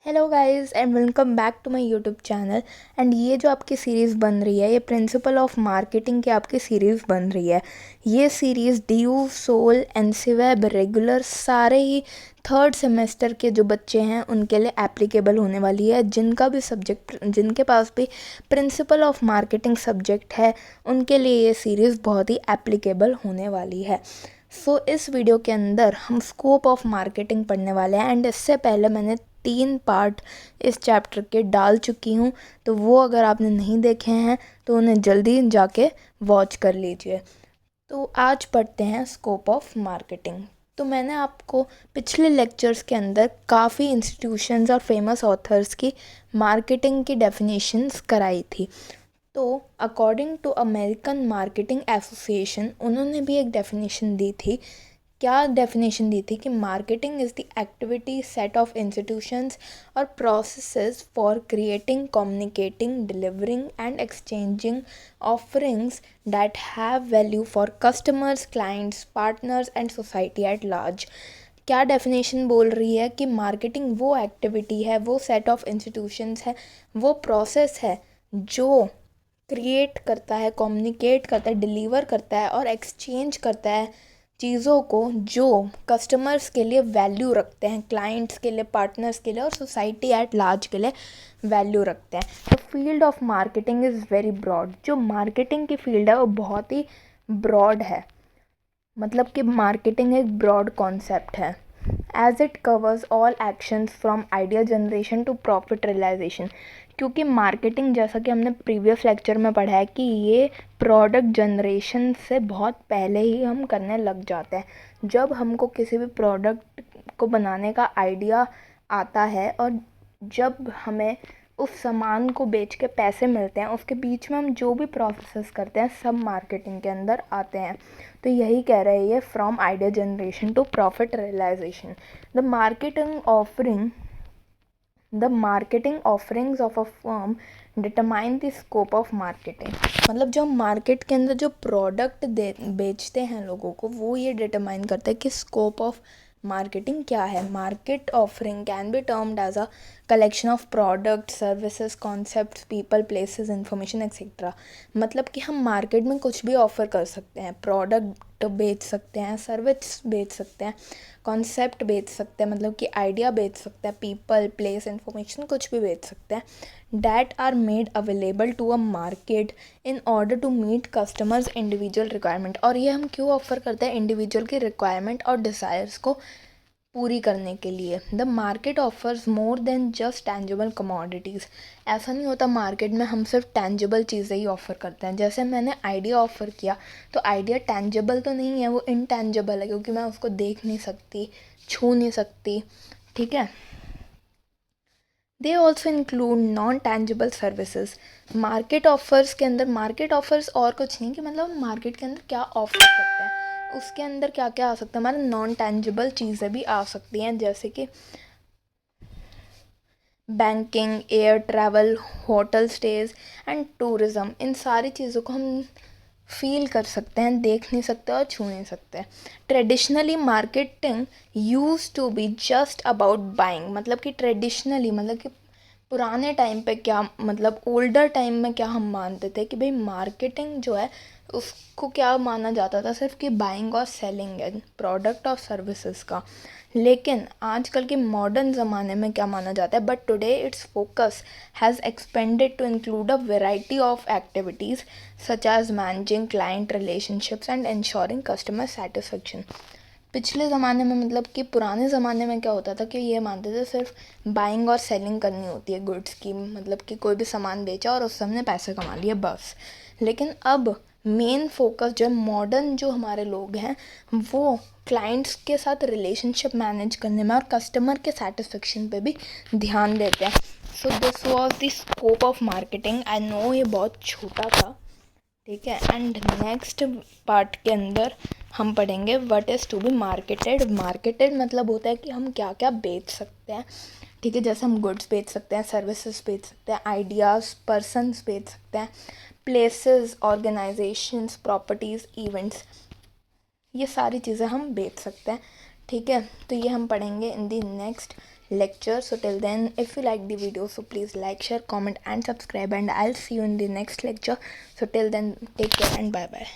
Hello guys and welcome back to my YouTube channel. And ये जो आपकी series बन रही है, ये प्रिंसिपल ऑफ मार्केटिंग की आपकी सीरीज़ बन रही है। ये series DU, SOL, NCWEB, regular सारे ही थर्ड सेमेस्टर के जो बच्चे हैं उनके लिए एप्लीकेबल होने वाली है। जिनका भी सब्जेक्ट, जिनके पास भी प्रिंसिपल ऑफ मार्केटिंग सब्जेक्ट है, उनके लिए ये सीरीज़ बहुत ही एप्लीकेबल होने वाली है। इस वीडियो के अंदर हम स्कोप ऑफ मार्केटिंग पढ़ने वाले हैं। एंड इससे पहले मैंने 3 पार्ट इस चैप्टर के डाल चुकी हूँ, तो वो अगर आपने नहीं देखे हैं तो उन्हें जल्दी जाके वॉच कर लीजिए। तो आज पढ़ते हैं स्कोप ऑफ मार्केटिंग। तो मैंने आपको पिछले लेक्चर्स के अंदर काफ़ी इंस्टीट्यूशंस और फेमस ऑथर्स की मार्केटिंग की डेफिनेशंस कराई थी। तो according to American marketing association, उन्होंने भी एक डेफिनेशन दी थी। क्या डेफिनेशन दी थी कि marketing is the activity set of institutions और processes for creating, communicating, delivering and exchanging offerings that have value for customers, clients, partners and society at large. क्या डेफिनेशन बोल रही है कि मार्केटिंग वो एक्टिविटी है, वो सेट ऑफ इंस्टीट्यूशंस है, वो प्रोसेस है जो क्रिएट करता है, कम्युनिकेट करता है, डिलीवर करता है और एक्सचेंज करता है चीज़ों को जो कस्टमर्स के लिए वैल्यू रखते हैं, क्लाइंट्स के लिए, पार्टनर्स के लिए और सोसाइटी एट लार्ज के लिए वैल्यू रखते हैं। The field of marketing is very broad. जो मार्केटिंग की फील्ड है वो बहुत ही ब्रॉड है, मतलब कि मार्केटिंग एक ब्रॉड कॉन्सेप्ट है। As it covers all actions from idea generation to profit realisation. क्योंकि मार्केटिंग, जैसा कि हमने प्रीवियस लेक्चर में पढ़ा है, कि ये प्रोडक्ट जनरेशन से बहुत पहले ही हम करने लग जाते हैं। जब हमको किसी भी प्रोडक्ट को बनाने का आइडिया आता है और जब हमें उस सामान को बेच के पैसे मिलते हैं, उसके बीच में हम जो भी प्रोसेस करते हैं सब मार्केटिंग के अंदर आते हैं। तो यही कह रहे हैं ये, from idea generation to profit realisation. The marketing offerings of a firm determine the scope of marketing. मतलब जो मार्केट के अंदर जो प्रोडक्ट बेचते हैं लोगों को, वो ये डिटरमाइन करता है कि स्कोप ऑफ मार्केटिंग क्या है। Market offering can be termed as a collection of product, services, concepts, people, places, information etcetera. मतलब कि हम मार्केट में कुछ भी ऑफ़र कर सकते हैं। प्रोडक्ट बेच सकते हैं, सर्विस बेच सकते हैं, कॉन्सेप्ट बेच सकते हैं, मतलब कि आइडिया बेच सकते हैं, पीपल, प्लेस, इंफॉर्मेशन कुछ भी बेच सकते हैं। That are made available to a market in order to meet customers individual requirement. और ये हम क्यों ऑफ़र करते हैं? इंडिविजुअल की रिक्वायरमेंट और डिज़ायर्स को पूरी करने के लिए। The market offers more than just tangible commodities. ऐसा नहीं होता मार्केट में हम सिर्फ टेंजिबल चीज़ें ही ऑफ़र करते हैं। जैसे मैंने आइडिया ऑफ़र किया, तो आइडिया टेंजिबल तो नहीं है, वो इनटेंजिबल है, क्योंकि मैं उसको देख नहीं सकती, छू नहीं सकती। ठीक है। They also include non tangible services. Market offers के अंदर, मार्केट ऑफर्स और कुछ नहीं कि मतलब मार्केट के अंदर क्या ऑफर करते हैं, उसके अंदर क्या क्या आ सकता है। हमारे नॉन टेंजिबल चीज़ें भी आ सकती हैं, जैसे कि banking, air travel, hotel stage and tourism. इन सारी चीज़ों को हम फील कर सकते हैं, देख नहीं सकते और छू नहीं सकते। Traditionally marketing use to be just about buying. मतलब कि ट्रेडिशनली, मतलब कि पुराने टाइम पे क्या, मतलब ओल्डर टाइम में क्या हम मानते थे कि भाई मार्केटिंग जो है उसको क्या माना जाता था, सिर्फ कि बाइंग और सेलिंग है प्रोडक्ट और सर्विसेज का। लेकिन आजकल के मॉडर्न ज़माने में क्या माना जाता है? But today its focus has expanded to include a variety of activities such as managing client relationships and ensuring customer satisfaction. पिछले ज़माने में, मतलब कि पुराने ज़माने में क्या होता था कि ये मानते थे सिर्फ बाइंग और सेलिंग करनी होती है गुड्स की, मतलब कि कोई भी सामान बेचा और उससे हमने पैसे कमा लिए बस। लेकिन अब मेन फोकस जो है, मॉडर्न जो हमारे लोग हैं, वो क्लाइंट्स के साथ रिलेशनशिप मैनेज करने में और कस्टमर के सेटिस्फेक्शन पे भी ध्यान देते हैं। So this was the scope of marketing. I know ये बहुत छोटा था, ठीक है। एंड नेक्स्ट पार्ट के अंदर हम पढ़ेंगे what is to be marketed. Marketed मतलब होता है कि हम क्या क्या बेच सकते हैं, ठीक है। जैसे हम गुड्स बेच सकते हैं, सर्विसेज बेच सकते हैं, आइडियाज़, पर्सन्स बेच सकते हैं, प्लेसेस, ऑर्गेनाइजेशंस, प्रॉपर्टीज़, इवेंट्स, ये सारी चीज़ें हम बेच सकते हैं, ठीक है। तो ये हम पढ़ेंगे in the next lecture. So till then, if you like the video, so please like, share, comment and subscribe, and I'll see you in the next lecture. So till then, take care and bye bye.